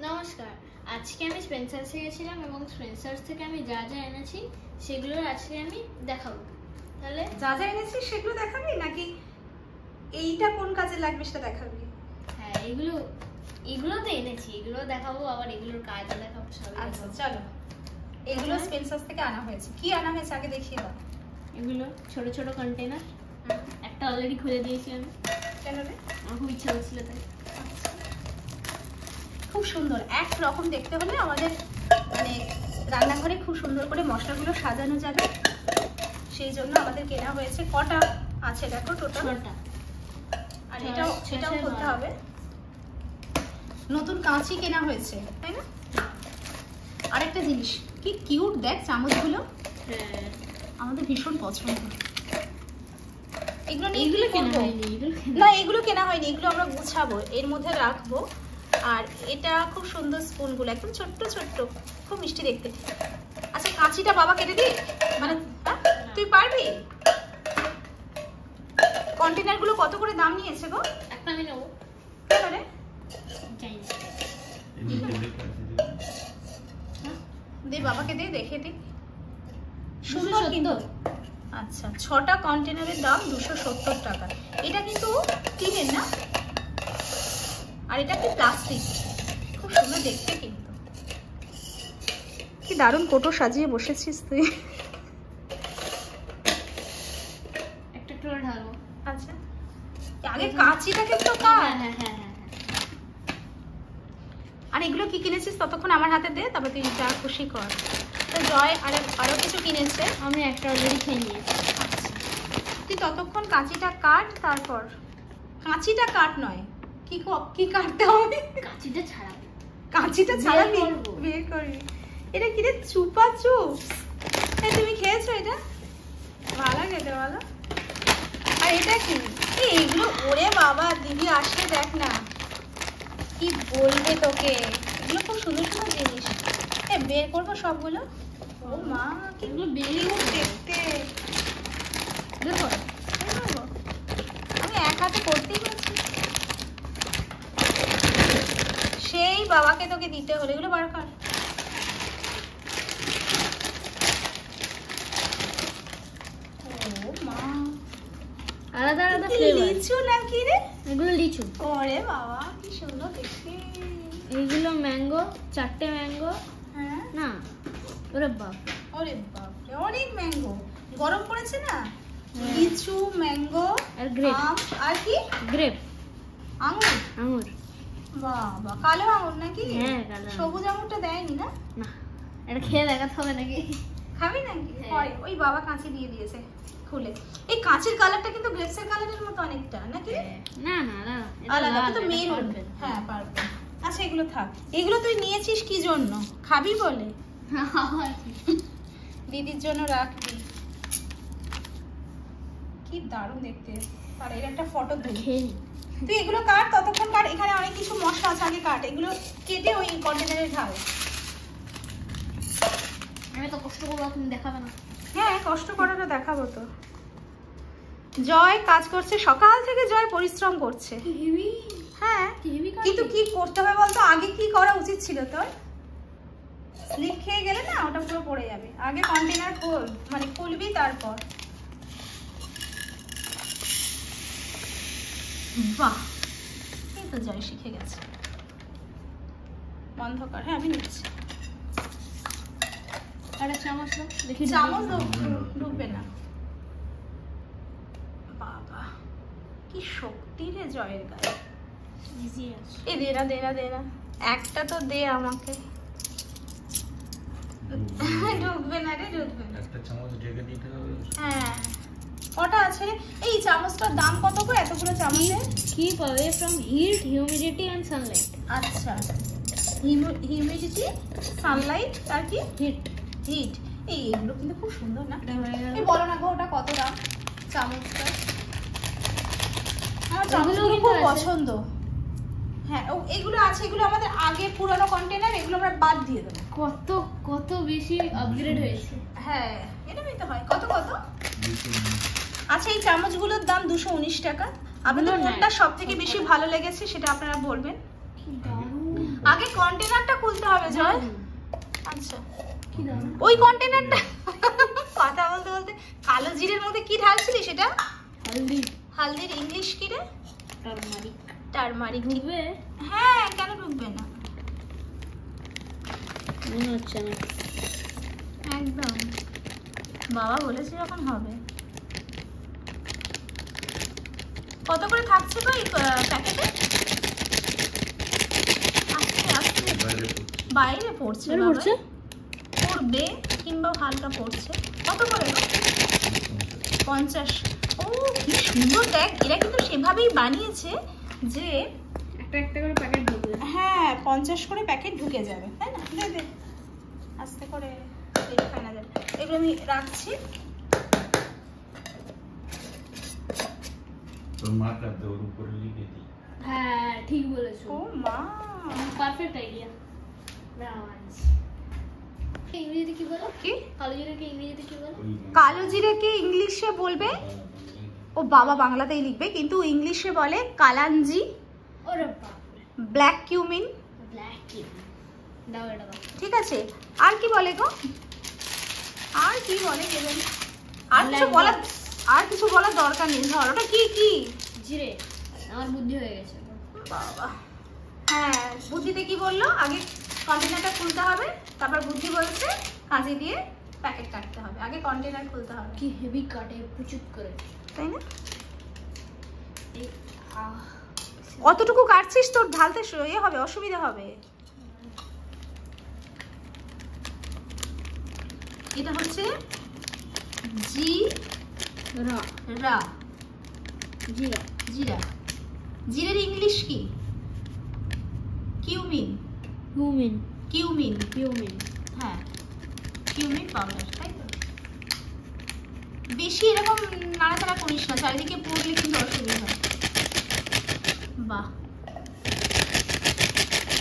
নমস্কার, আজকে আমি স্পেন্সার্সে গেছিলাম এবং স্পেন্সার্স থেকে আমি যা যা এনেছি সেগুলো আজকে আমি দেখাবো। তাহলে যা যা এনেছি সেগুলো দেখাবি নাকি এইটা কোন কাজে লাগবে সেটা দেখাবি? হ্যাঁ, এগুলো তো এনেছি, এগুলো দেখাবো, আবার এগুলোর কাজও দেখাবো, সবই আচ্ছা দেখাবো। চলো, এগুলো স্পেন্সার্স থেকে আনা হয়েছে। কি আনা হয়েছে আগে দেখিয়ে দাও। এগুলো ছোট ছোট কন্টেনার, একটা অলরেডি খুলে দিয়েছি আমি। কেন রে? আমার খুব ইচ্ছা হচ্ছিল তাই। খুব সুন্দর, এক রকম দেখতে হলে আমাদের মানে রান্নাঘরে খুব সুন্দর করে মশলাগুলো সাজানো যাবে, সেই জন্য আমাদের কেনা হয়েছে। কটা আছে দেখো টোটাল? 6টা। আর এটাও করতে হবে। নতুন কাঁচি কেনা হয়েছে তাই না? আরেকটা জিনিস কি কিউট দেখ, চামচগুলো হ্যাঁ, আমাদের ভীষণ পছন্দ। এগুলো কেনা হয়নি, না, এগুলো কেনা হয়নি, এগুলো আমরা গুছাবো, এর মধ্যে রাখবো। আর এটা খুব সুন্দর, স্পুনগুলো একদম ছোট্ট ছোট্ট, খুব মিষ্টি দেখতে। আচ্ছা, কাঁচিটা বাবা কেটে দিই মানে? তুই পারবি? কন্টেনার গুলো কত করে দাম নিয়েছে গো? একটা আমি নেবো। এবারে দে বাবাকে, দে দেখে দে, সুন্দর কিন্তু। আচ্ছা, 6টা কন্টেনারের দাম 270 টাকা। এটা কিন্তু টিনের না, আর এটা কি প্লাস্টিক, খুব সুন্দর দেখতে কিন্তু। কি দারুণ কোটো সাজিয়ে বসেছিস তুই। একটা করে ঢালবো। আচ্ছা, আগে কাঁচিটাকে তো কাট। হ্যাঁ হ্যাঁ হ্যাঁ। আর এগুলো কি কিনেছিস ততক্ষণ আমার হাতে দে, তারপর তুই যা খুশি কর। তো জয় আরো কিছু কিনেছে, আমি একটা অলরেডি খেয়ে নিয়েছি। আচ্ছা, তুই ততক্ষণ কাঁচিটা কাট। তারপর কাঁচিটা কাট নয়, কি কাটতে হবে? কাঁচিটা ছাড়াবো। কাঁচিটা ছাড়াবি, বের করবি। এটা কি রে, চুপা চুপ? তুমি খেয়েছো এটা? ভালো খেতে, ভালো। আর এটা কি? এইগুলো ওরে বাবা, দিদি আসলে দেখ না কি বলবে তোকে। এগুলো খুব সুন্দর সুন্দর জিনিস, বের করবো সবগুলো। ও মা, এগুলো বেরিয়ে দেখতে দেখো, আমি এক হাতে করতেই পারছি। সেই বাবাকে তোকে দিতে হলো, এগুলো বার কর। ও মা, আলাদা আলাদা ফ্লেভার। লিচু নাকি রে? এগুলো লিচু। ওরে বাবা, কি সুন্দর দেখতে। এইগুলো ম্যাঙ্গো, 4টে ম্যাঙ্গো। হ্যাঁ না, ওরে বাপ, ওরে বাপ, অনেক ম্যাঙ্গো। গরম পড়েছে না? লিচু, ম্যাঙ্গো আর গ্রেপ। আর কি? গ্রেপ, আঙুর। আঙুর। বাবা, কালো আঙুর নাকি? হ্যাঁ, কালো। সবুজ আঙুরটা দেয়নি না? না, এটা খেয়ে দেখাতে হবে নাকি? খাবি নাকি? হ্যাঁ। পরে ওই বাবা কাঁচি দিয়ে দিয়েছে খুলে। এই কাঁচের কালারটা কিন্তু গ্রেপসের কালারের মতো অনেকটা নাকি? না না না, আলাদা কিন্তু মেরুন। হ্যাঁ, পারবে। আচ্ছা, এগুলো থাক। এগুলো তুই নিয়েছিস কি জন্য? খাবি বলে? দিদির জন্য রাখবি। কি দারুণ দেখতে। আর এর একটা ফটো তুই। তুই এগুলো কাট, ততক্ষণ কাট। এখানে অনেক কিছু মশলা আছে, আগে কাট। এগুলো কেটে ওই কন্টেনারে ঢাল। আমি তো কষ্ট করবো, তুমি দেখাবে না? হ্যাঁ, কষ্ট করাটা দেখাবো তো। জয় কাজ করছে, সকাল থেকে জয় পরিশ্রম করছে। হ্যাঁ, কিন্তু কি করতে হবে বলতো? আগে কি করা উচিত ছিল তোর? স্লিপ খেয়ে গেলে না, ওটা পুরো পড়ে যাবে। আগে কন্টেনার খোল, মানে খুলবি, তারপর। বাহ, এই তো জয় শিখে গেছে। বন্ধ কর। হ্যাঁ, আমি নিচ্ছি। একটা চামচ দাও, দেখি। চামচ ডুববে না। বাবা, কি শক্তি রে জয়ের গায়ে। এ দে না, একটা তো দে আমাকে। ডুববে না রে, ডুববে না। একটা চামচ ঢেকে দিতে হবে। হ্যাঁ, কটা আছে? এই চামচটার দাম কত গো, এতগুলো চামচে? Keep away from heat, humidity and sunlight. আচ্ছা, হিউমিডিটি, সানলাইট, আর কি হিট। এইগুলো কিন্তু খুব সুন্দর না? এই বলো না গো, ওটা কত দাম চামচটা? আমার চামচগুলো খুব পছন্দ। হ্যাঁ, এগুলো আছে, এগুলো আমাদের আগে পুরনো কন্টেনার, এগুলো আমরা বাদ দিয়ে দেবো। কত বেশি আপগ্রেড হয়েছে। হ্যাঁ, এটা নিতে হয়। কত? আচ্ছা, এই চামচগুলোর দাম 219 টাকা। আপনাদের কোনটা সব থেকে বেশি ভালো লেগেছে সেটা আপনারা বলবেন। আগে কন্টেনারটা খুলতে হবে জয়। আচ্ছা কি দাও? ওই কন্টেনারটা কথা বলতে বলতে কালো জিরের মধ্যে কি ঢালছিলি সেটা? হলদি। হালদির ইংলিশ কি রে? টারমারিক। টারমারিক। ঢুকবে? হ্যাঁ কেন ঢুকবে না, মনে হচ্ছে না। একদম বাবা বলেছে যখন হবে। কত করে থাকছে ভাই প্যাকেটে? আস্তে আস্তে বাইরে পড়ছে, পড়বে কিংবা হালকা পড়ছে। কত করে? 50। ও কি সুন্দর, দেখ এরা কিন্তু সেভাবেই বানিয়েছে যে একটা একটা করে প্যাকেট ঢুকবে। হ্যাঁ 50 করে প্যাকেট ঢুকে যাবে, তাই না? দে দে আস্তে করে, না যাবে। এগুলো আমি রাখছি। তোর মা কাঁদতে ওর উপরে লিখে দিই। হ্যাঁ ঠিক বলেছো। ও মা পারফেক্ট আইডিয়া। ইংরেজিতে কি বলো? কি কালো জিরাকে ইংরেজিতে কি বলো? কালো জিরেকে ইংলিশে বলবে, ও বাবা বাংলাতেই লিখবে কিন্তু ইংলিশে বলে কালাঞ্জি, ওরে বাপরে, ব্ল্যাক কিউমিন। Black cumin. দাও এটা দাও। ঠিক আছে, আর কি বলে গো? আর কি বলে কে জানে? আর কিছু বলার দরকার নেই। ধর ওটা কি কি জিরে। আমার বুদ্ধি হয়ে গেছে বাবা। হ্যাঁ বুদ্ধিতে কি বললো? আগে কন্টেনারটা খুলতে হবে, তারপর বুদ্ধি বলছে কাঁচি দিয়ে প্যাকেট কাটতে হবে। আগে কন্টেনার খুলতে হবে। কি হেভি কাটে প্রচুর করে, তাই না? এই অতটুকু কাটছিস তোর ঢালতে ইয়ে হবে, অসুবিধা হবে। এটা হচ্ছে জিরা। জিরা। জিরা। জিরের ইংলিশ কি? কিউমিন। কিউমিন। কিউমিন। কিউমিন। হ্যাঁ কিউমিন পাউডার, তাই তো? বেশি এরকম নাড়াচাড়া করিস না, চারিদিকে পড়লে কিন্তু অসুবিধা হয়। বাহ,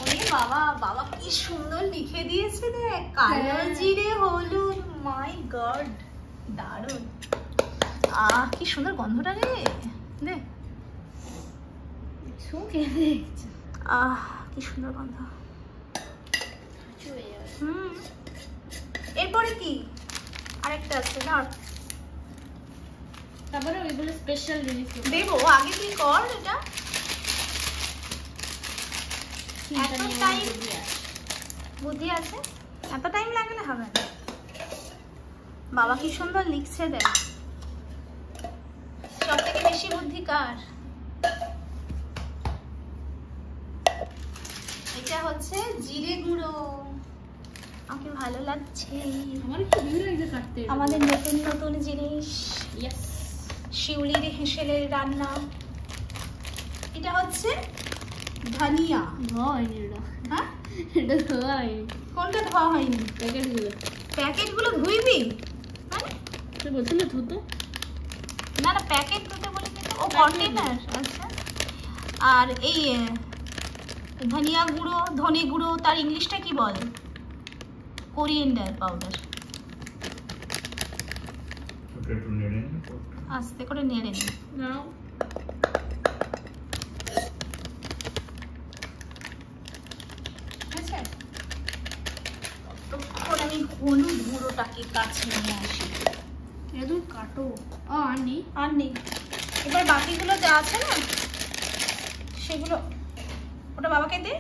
ওরে বাবা, বাবা কি সুন্দর লিখে দিয়েছে দেখ, কালো জিরে হলুদ। মাই গড, দারুণ। আহ কি সুন্দর গন্ধটা রে, দে। আহ কি সুন্দর গন্ধ। এরপরে কি আরেকটা আছে না? তারপরে ওইগুলো স্পেশাল জিনিস দেবো, আগে তুই কর এটা। এত টাইম বুদ্ধি আছে, এত টাইম লাগলে হবে না। বাবা কি সুন্দর লিখছে দেখ। সব থেকে বেশি বুদ্ধি কার? এটা হচ্ছে জিরে গুঁড়ো। আমাকে ভালো লাগছে, আমার খুব ভালো লাগছে কাটতে। আমাদের নতুন নতুন জিনিস। ইয়েস, শিউলির হেঁসেলের রান্না। এটা হচ্ছে ধনিয়া। ধোয়া হয়নি এটা। হ্যাঁ এটা ধোয়া হয়নি। কোনটা ধোয়া হয়নি? প্যাকেটগুলো। প্যাকেটগুলো ধুইবি মানে? তুই বলছিলে ধুতে? না না প্যাকেট ধুতে বলিনি তো, ও কন্টেনার। আচ্ছা, আর এই ধনিয়া গুঁড়ো, ধনে গুঁড়ো, তার ইংলিশটা কি বল? Coriander powder. আস্তে করে নেড়ে নে। নাও। আচ্ছা, ততক্ষণ আমি হলুদ গুঁড়োটাকে কাছে নিয়ে আসি। এটা তুমি কাটো। ও আর নেই, আর নেই। এবার বাকিগুলো যা আছে না সেগুলো, ওটা বাবাকে দে,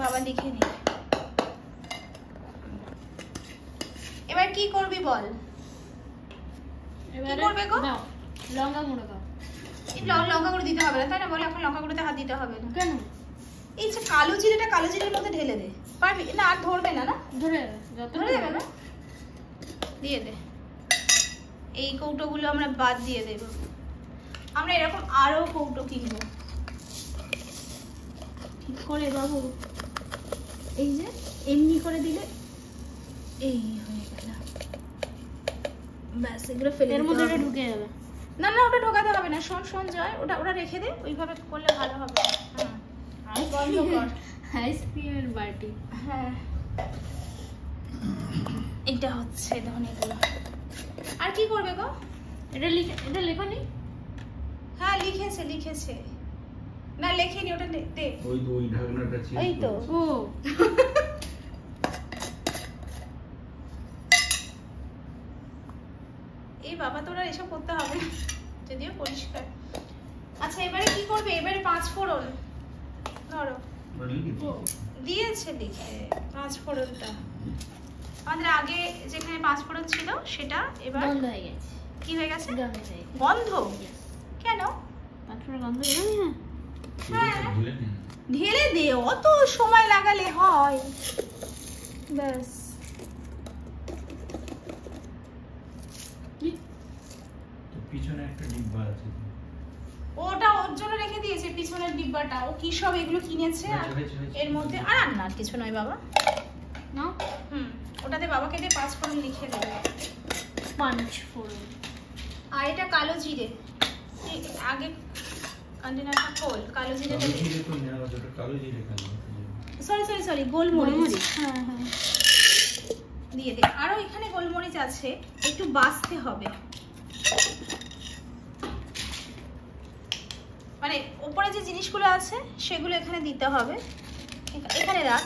বাবা লিখে নি। এবার কি করবি বল? এবারে করবে গো? দাও লঙ্কা গুঁড়ো দাও। লঙ্কা গুঁড়ো দিতে হবে না, তাই না? বলে এখন লঙ্কা গুঁড়োতে হাত দিতে হবে না। কেন? এই যে কালো জিরেটা, কালো জিরের মধ্যে ঢেলে দে। পারবি না? আর ধরবে না? না ধরে যত ধরে যাবে না? দিয়ে দে। এই কৌটোগুলো আমরা বাদ দিয়ে দেব। আমরা এরকম আরো কৌটো কিনবো। ঠিক করে বাবু, এই যে এমনি করে দিলে এই হয়ে গেল। ব্যাস, এগুলো ফেলে এর দিতে মধ্যে হবে। এটা ঢুকে যাবে। না না ওটা ঢোকাতে হবে না। শোন শোন জয়, ওটা রেখে দে, ওইভাবে করলে ভালো হবে। হ্যাঁ বন্ধ কর। আইসক্রিমের বাটি। হ্যাঁ এটা হচ্ছে ধনে গুঁড়ো। আর কি করবে গো? এটা লেখনি? হ্যাঁ লিখেছে লিখেছে। না লেখিনি, ওটা দে। ওই ঢাকনাটা ছিল এই তো। ও এই বাবা তোরা এসব করতে হবে না, যদিও পরিষ্কার। আচ্ছা এবারে কি করবে? এবারে 5 ফোড়ন ধরো দিয়েছে লিখে। 5 ফোড়নটা আমাদের আগে যেখানে 5 ফোড়ন ছিল সেটা এবার বন্ধ হয়ে গেছে। কি হয়ে গেছে? বন্ধ বন্ধ? হয়ে গেছে। কেন? পাথরের গন্ধ বেরোয় না? হ্যাঁ ঢেলে দে, অত সময় লাগালে হয়? ব্যাস। তো পিছনে একটা ডিব্বা আছে। ওটা ওর জন্য রেখে দিয়েছে পিছনের ডিব্বাটা। ও কি সব এগুলো কিনেছে আর এর মধ্যে আর না কিছু নয় বাবা। না ওটাতে বাবাকে দিয়ে 5 ফোড়ন লিখে দেবে। 5 ফোড়ন। আর এটা কালো জিরে। আগে কন্টেনারটা খোল। কালো জিরে কালো জিরে তো নেওয়া যেটা কালো জিরে কালো। সরি গোলমরিচ। হ্যাঁ দিয়ে দে। আরো এখানে গোলমরিচ আছে, একটু বাছতে হবে। মানে উপরে যে জিনিসগুলো আছে সেগুলো এখানে দিতে হবে। এখানে রাখ।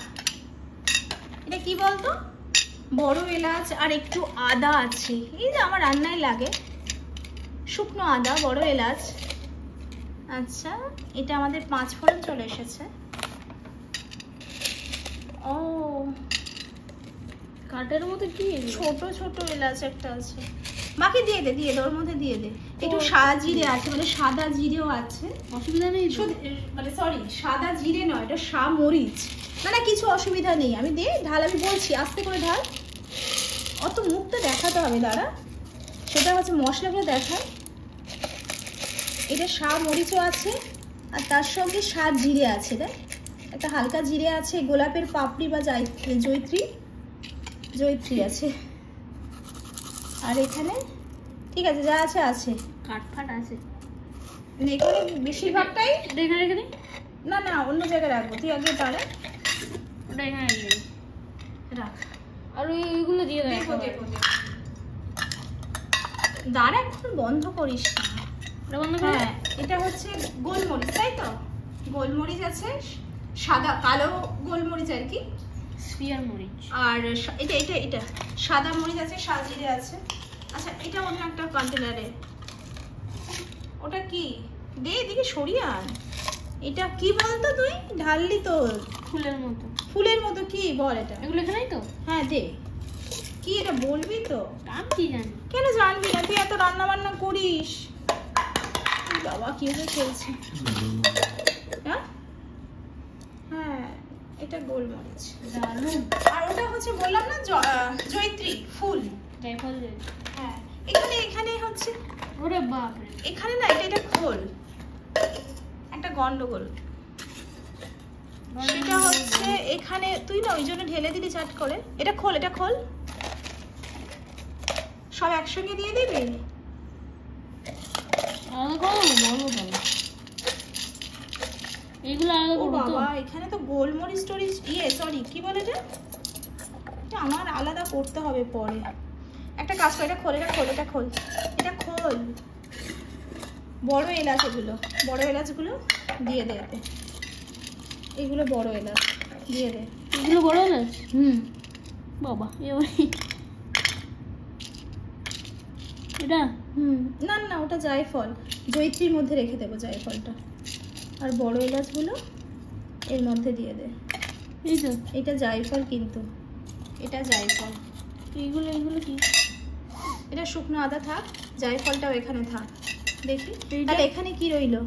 এটা কি বলতো? বড় এলাচ আর একটু আদা আছে। এই যে আমার রান্নায় লাগে, শুকনো আদা, বড় এলাচ। আচ্ছা এটা আমাদের 5 ফোড়ন চলে এসেছে। ও কাঠের মতো কি? ছোট ছোট এলাচ একটা আছে। বাকি দিয়ে দে ওর মধ্যে দিয়ে দে। একটু সাদা জিরে আছে, মানে সাদা জিরেও আছে। অসুবিধা নেই মানে সরি সাদা জিরে নয়, এটা মরিচ। না কিছু অসুবিধা নেই। আমি দে ঢাল, আমি বলছি আস্তে করে ঢাল। অত মুখটা দেখাতে হবে, দাঁড়া। সেটা হচ্ছে মশলাগুলো দেখায়। এটা মরিচও আছে আর তার সঙ্গে জিরে আছে। দেখ একটা হালকা জিরে আছে, গোলাপের পাপড়ি বা জয়ত্রী আছে। আর এখানে ঠিক আছে যা আছে আছে। কাঠফাট আছে এখানে বেশিরভাগটাই। এখানে রেখে দিই। না অন্য জায়গায় রাখবো। তুই আগে দাঁড়া, ওটা এখানে রেখে দিই। রাখ। আর ওইগুলো দিয়ে দেখো দাঁড়া, এখন বন্ধ করিস না। বন্ধ করে। হ্যাঁ এটা হচ্ছে গোলমরিচ, তাই তো? গোলমরিচ আছে, সাদা কালো গোলমরিচ আর কি, স্পিয়ার মরিচ। আর এটা সাদা মরিচ আছে, সাজিরে আছে। আচ্ছা এটা অন্য একটা কন্টেনারে। ওটা কি? দে এদিকে সরিয়ে আন। এটা কি বলতো তুই ঢাললি? তো ফুলের মতো কি বল এটা? এগুলো এখানেই তো। হ্যাঁ দে। কি এটা বলবি তো? আমি কি জানি? কেন জানবি না? তুই এত রান্না বান্না করিস। বাবা কি হয়ে খেলছে? হ্যাঁ এটা গোলমরিচ। দারুণ। আর ওটা হচ্ছে বললাম না জয়ত্রী ফুল। জায়ফল। হ্যাঁ এখানে হচ্ছে। ওরে বাপ রে। এখানে না এটা খোল। একটা গন্ডগোল সেটা হচ্ছে এখানে তুই না ওই জন্য ঢেলে দিলি চাট করে। এটা খোল সব একসঙ্গে দিয়ে দিবি। এইগুলো আলাদা করব তো। বাবা এখানে তো গোলমরিচ টরিচ সরি কি বলে এটা আমার আলাদা করতে হবে পরে। একটা কাজ কর, এটা খোল। বড় এলাচ, বড় এলাচগুলো দিয়ে দে। এগুলো বড় এলাচ দিয়ে দে। এগুলো বড় এলাচ? বাবা এটা না ওটা জায়ফল। জয়ত্রীর মধ্যে রেখে দেবো জায়ফলটা। আর বড় এলাচগুলো এর মধ্যে দিয়ে দে। এই তো এটা জায়ফল, কিন্তু এটা জায়ফল। এইগুলো কি? এটা শুকনো আদা থাক, জায়ফলটাও এখানে থাক। দেখি তাহলে এখানে কি রইলো?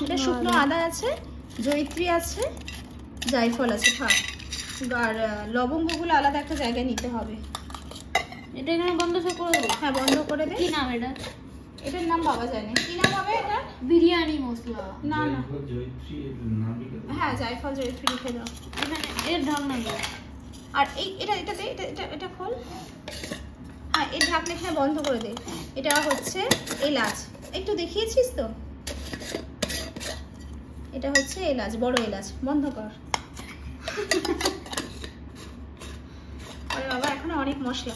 এটা শুকনো আদা আছে, জয়ত্রী আছে, জায়ফল আছে, থাক। আর লবঙ্গগুলো আলাদা একটা জায়গায় নিতে হবে। এটা এখানে বন্ধ করে দেবো? হ্যাঁ বন্ধ করে দে। কি নাম এটা? এটার নাম বাবা জানে। কি নাম হবে এটা? বিরিয়ানি মশলা। না জয়ত্রী নাম লিখে দাও। হ্যাঁ জায়ফল জয়ত্রী লিখে দাও। এখানে এর ঢাকনা নেই। আর এটা খোল। হ্যাঁ এই ঢাকনা এখানে বন্ধ করে দে। এটা হচ্ছে এলাচ, একটু দেখিয়েছিস তো? এটা হচ্ছে এলাচ, বড় এলাচ। বন্ধ কর। আরে বাবা এখানে অনেক মশলা।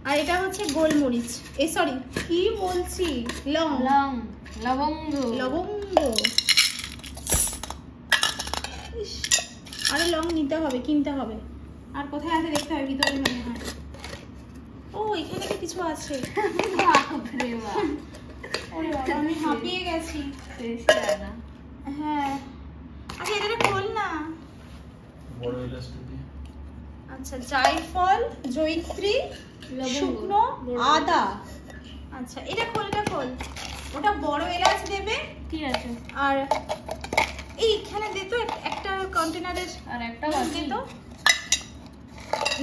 আর এটা হচ্ছে গোলমরিচ, সরি কি বলছি, লবঙ্গ। ইস, আরো লং নিতে হবে, কিনতে হবে। আর কোথায় আছে দেখতে হবে, ভিতরে মনে হয়। ও এখানে কি কিছু আছে? বাপরে বাপ, ওরে বাবা, আমি হাঁপিয়ে গেছি। না হ্যাঁ, আচ্ছা এটা খোল না। বড় এলাচটা দিয়ে। আচ্ছা, জায়ফল, জয়িত্রী, লবঙ্গ, শুকনো আদা। আচ্ছা এটা খোল, এটা খোল। ওটা বড় এলাচ দেবে। ঠিক আছে। আর এইখানে দে তো একটা কন্টেনারের, আর একটা দে বাকি তো।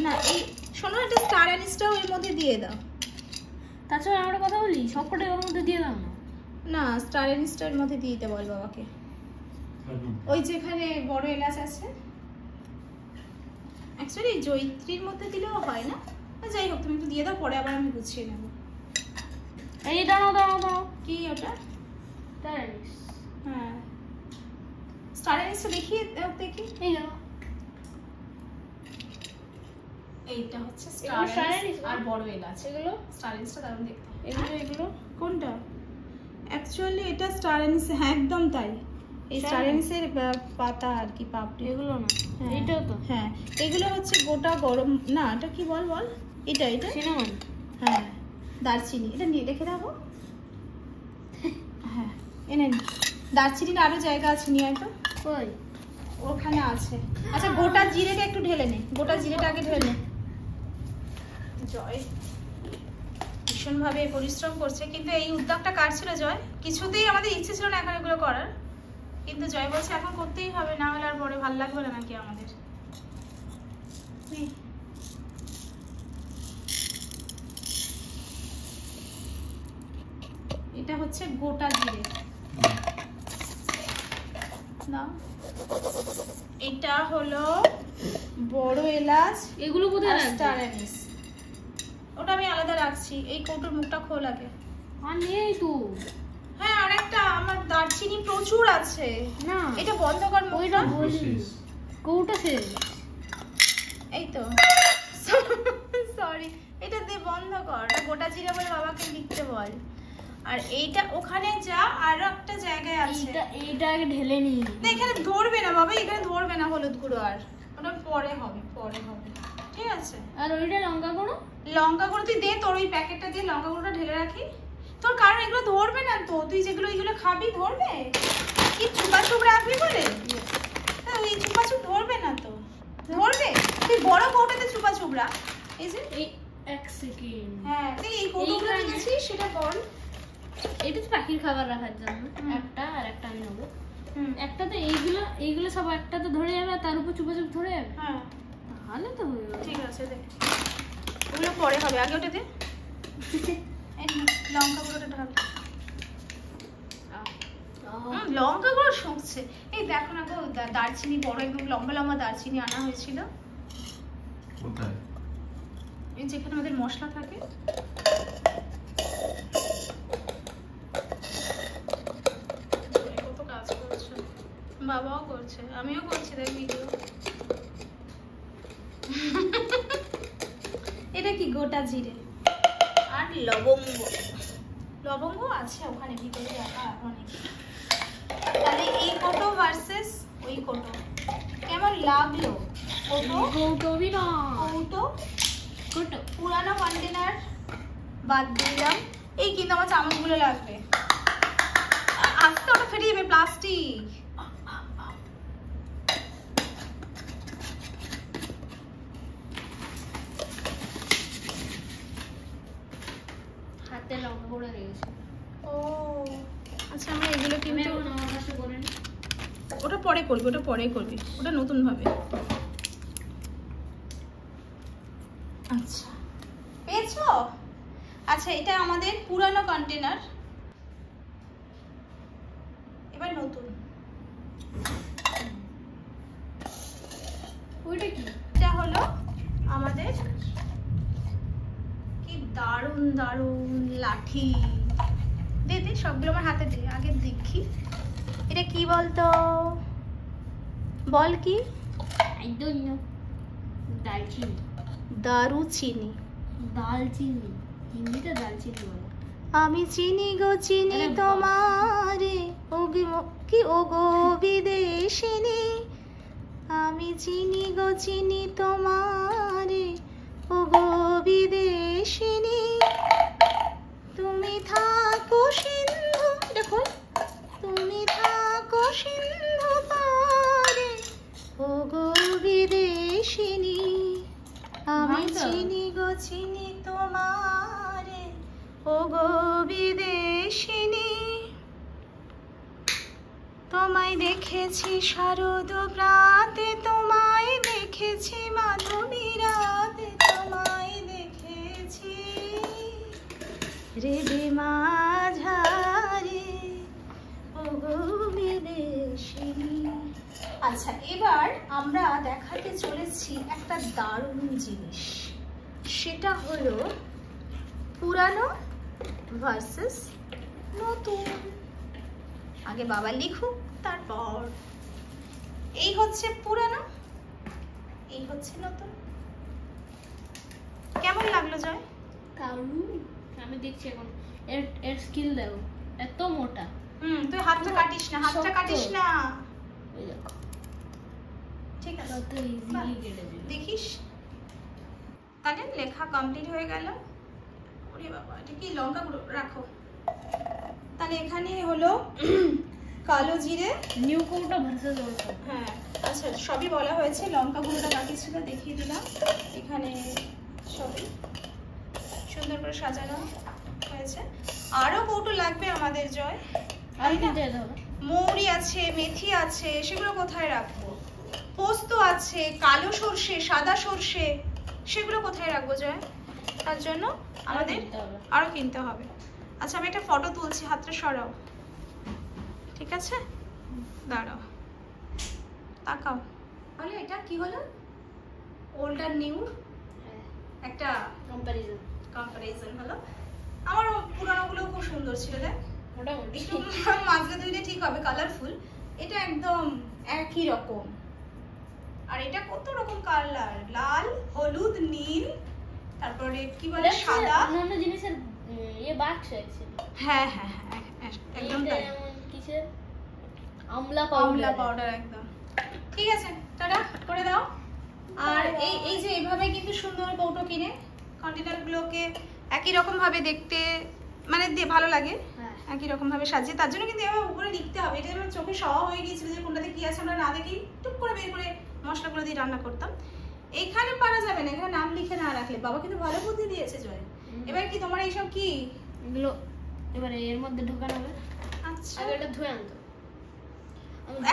না এই শোনো, একটা স্টার অ্যানিসটাও এর মধ্যে দিয়ে দাও। তাছাড়া আমরা কথা বলি, সবকটাই ওর মধ্যে দিয়ে দাও না। না, স্টার অ্যানিসটা এর মধ্যে দিয়ে দিতে বল বাবাকে। ওই যেখানে বড় এলাচ আছে। অ্যাকচুয়ালি জয়িত্রীর মধ্যে দিলেও হয় না, যাই হোক তুমি একটু দিয়ে দাও, পরে আবার আমি গুছিয়ে নেব। এই দাঁড়াও দাঁড়াও দাঁড়াও, কি ওটা? তাই হ্যাঁ, স্টার অ্যানিসটা দেখিয়ে দাও, দেখি। এই দাও। এইটা হচ্ছে এগুলো স্টার star অ্যানিস anise না? আর বড় এলাচ। এগুলো স্টার অ্যানিসটা দারুণ দেখতে। এগুলো কোনটা? অ্যাকচুয়ালি এটা স্টার অ্যানিস, হ্যাঁ একদম তাই। এই Star স্টার অ্যানিসের পাতা আর কি, পাপড়ি। এগুলো না, হ্যাঁ। এটাও তো হ্যাঁ, এগুলো হচ্ছে গোটা গরম, না এটা কি বল বল, এটা এটা সিনামন। হ্যাঁ, দারচিনি। এটা নিয়ে রেখে দেবো। হ্যাঁ এনে নি। দারচিনির আরো জায়গা আছে, নিয়ে আয় তো। কই? ওখানে আছে। আচ্ছা গোটা জিরেটা একটু ঢেলে নে, গোটা জিরেটা আগে ঢেলে নে। জয় ভীষণভাবে পরিশ্রম করছে, কিন্তু এই উদ্যোগটা কার ছিল জয়? কিছুতেই আমাদের ইচ্ছে ছিল না এখন এগুলো করার, কিন্তু জয় বলছে এখন করতেই হবে, না হলে আর পরে ভালো লাগবে না নাকি আমাদের। এটা হচ্ছে গোটা জিরে না, এটা হলো বড় এলাচ, এগুলো কোথায় রাখবে? Star anise. ওটা আমি আলাদা রাখছি। এই কৌটোর মুখটা খোল আগে। আর নেই তো। হ্যাঁ, আর একটা আমার দারচিনি প্রচুর আছে। না এটা বন্ধ কর ওইটা মুখটা। বলি, কৌটা শেষ। এই তো সরি, এটা দিয়ে বন্ধ কর। এটা গোটা জিরা বলে বাবাকে লিখতে বল। আর এইটা ওখানে যা, আর একটা জায়গায় আছে। এইটা আগে ঢেলে নি। না এখানে ধরবে না বাবা, এখানে ধরবে না হলুদ গুঁড়ো, আর ওটা পরে হবে, পরে হবে, ঠিক আছে? আর ওইটা লঙ্কা গুঁড়ো, লঙ্কা গুঁড়ো তুই দে, তোর ওই প্যাকেটটা দিয়ে লঙ্কা গুঁড়োটা ঢেলে রাখি তোর, কারণ এগুলো ধরবে না তো। তুই যেগুলো এইগুলো খাবি ধরবে কি, চুপাচুপ রাখবি বলে? হ্যাঁ, ওই চুপাচুপ ধরবে না তো। ধরবে? তুই বড় কৌটাতে চুপাচুপ রাখ। এই যে এই এক সেকেন্ড। হ্যাঁ, তুই এই কৌটোগুলো এইখানে- নিয়েছিস সেটা বল। এটা তো পাখির খাবার রাখার জন্য একটা, আর একটা আমি নেবো। একটা তো এইগুলো সব একটা তো ধরে যাবে, আর তার উপর চুপাচুপ ধরে যাবে। হ্যাঁ তাহলে তো হয়ে যাবে। ঠিক আছে, দে। ওগুলো পরে হবে, আগে ওটা দে। এই নে, লঙ্কা গুঁড়োটা ঢাল। লঙ্কা গুঁড়ো শুকছে। এই দেখো না গো, দারচিনি বড় একদম লম্বা লম্বা দারচিনি আনা হয়েছিল। কোথায়? এই যেখানে আমাদের মশলা থাকে। কত কাজ করছে, বাবাও করছে, আমিও করছি, দেখ ভিডিও। এটা কি গোটা জিরে আর লবঙ্গ। লবঙ্গ আছে ওখানে ভিতরে রাখা অনেক। তাহলে এই কোটো ভার্সেস ওই কোটো কেমন লাগলো? কোটো কৌটবি না, কৌটো কৌটো। পুরানো কন্টেনার বাদ দিলাম। এই কিন্তু আমার চামচগুলো লাগবে। আস্তে ওটা ফেটে যাবে, প্লাস্টিক। হাতে লঙ্কা গুঁড়ো লেগেছে। ও আচ্ছা, আমরা এগুলো আমি কিন্তু এখন আমার কাছে করে নিই। ওটা পরে করবি, ওটা পরে করবি, ওটা নতুন ভাবে। আচ্ছা পেয়েছো? আচ্ছা এটা আমাদের পুরানো কন্টেনার, এবার নতুন। ওইটা কি? এটা হলো আমাদের কি দারুন দারুন লাঠি। দে দে সবগুলো আমার হাতে দে, আগে দেখি এটা কি বলতো, বল কি? I don't know. দালচিনি। দারুচিনি। দালচিনি, হিন্দিতে দালচিনি বলে। আমি চিনি গো চিনি আরে বাবা। তোমারে, ওগো কি ওগো বিদেশিনী, আমি চিনি গো চিনি তোমারে ও গো বিদেশিনী তুমি থাকো সিন্ধু দেখো তুমি থাকো সিন্ধু পারে ও গো বিদেশিনী আমি চিনি গো চিনি তোমারে ও গো বিদেশিনী তোমায় দেখেছি শারদ প্রাতে তোমায় দেখেছি মাধবী রাতে তোমায় দেখেছি রেবে মাঝারে ও গো বিদেশিনী। আচ্ছা এবার আমরা দেখাতে চলেছি একটা দারুণ জিনিস, সেটা হলো পুরানো ভার্সেস নতুন। আগে বাবা লিখুক, তারপর এই হচ্ছে পুরানো, এই হচ্ছে নতুন। কেমন লাগলো জয়? আমি দেখছি এখন এর স্কিল দেখো, এত মোটা। তুই হাতটা কাটিস না, হাতটা কাটিস না। ওই দেখো ঠিক আছে, কত ইজিলি কেটে দিল। দেখিস তাহলে লেখা কমপ্লিট হয়ে গেল। ওরে বাবা, এটা কি লঙ্কা গুঁড়ো রাখো। তাহলে এখানে হলো কালো জিরে, নিউ কোটা ভার্সেস ওল্ড। হ্যাঁ আচ্ছা সবই বলা হয়েছে, লঙ্কা গুঁড়োটা বাকি ছিল দেখিয়ে দিলাম। এখানে সবই সুন্দর করে সাজানো হয়েছে। আরো কৌটো লাগবে আমাদের জয়, আর কি দিয়ে দাও? মৌরি আছে, মেথি আছে, সেগুলো কোথায় রাখবো? পোস্ত আছে, কালো সর্ষে, সাদা সর্ষে, সেগুলো কোথায় রাখবো জয়? তার জন্য আমাদের আরো কিনতে হবে। আচ্ছা আমি একটা ফটো তুলছি, হাতটা সরাও, ঠিক আছে? দাঁড়াও, তাকাও। তাহলে এটা কি হলো? ওল্ড আর নিউ একটা কম্পারিজন হলো। আমার পুরানোগুলো খুব সুন্দর ছিল, দেখ মোটামুটি একটু মাঝে দুইটা ঠিক হবে, কালারফুল। এটা একদম একই রকম। আর এটা কত রকম কালার, লাল, হলুদ, নীল, তারপরে কি বলে সাদা, অন্য জিনিসের বাক্স আছে। হ্যাঁ হ্যাঁ হ্যাঁ একদম তাই। কিসের আমলা পাউডার একদম। ঠিক আছে, টাটা করে দাও। আর এই যে এইভাবে কিন্তু সুন্দর কৌটো কিনে কন্টেনারগুলোকে একই রকম ভাবে দেখতে মানে ভালো লাগে, একই রকম ভাবে সাজিয়ে। তার জন্য কিন্তু এভাবে উপরে লিখতে হবে। এটা আমার চোখে সওয়া হয়ে গিয়েছিল যে কোনটাতে কি আছে আমরা না দেখি টুক করে বের করে মশলাগুলো দিয়ে রান্না করতাম। এখানে পারা যাবে না, এখানে নাম লিখে না রাখলে। বাবা কিন্তু ভালো বুদ্ধি দিয়েছে জয়। এবার কি তোমার এইসব কি এগুলো এবারে এর মধ্যে ঢোকানো হবে। আচ্ছা আগে এটা ধুয়ে আনতো।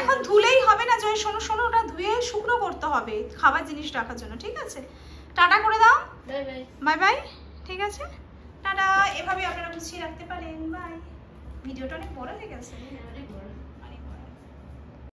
এখন ধুলেই হবে না জয়, শোনো শোনো, ওটা ধুয়ে শুকনো করতে হবে খাবার জিনিস রাখার জন্য। ঠিক আছে, টাটা করে দাও, বাই বাই। Bye bye. ঠিক আছে, টাটা। এভাবে আপনারা গুছিয়ে রাখতে পারেন। বাই। ভিডিওটা অনেক বড় হয়ে গেছে। অনেক বড়।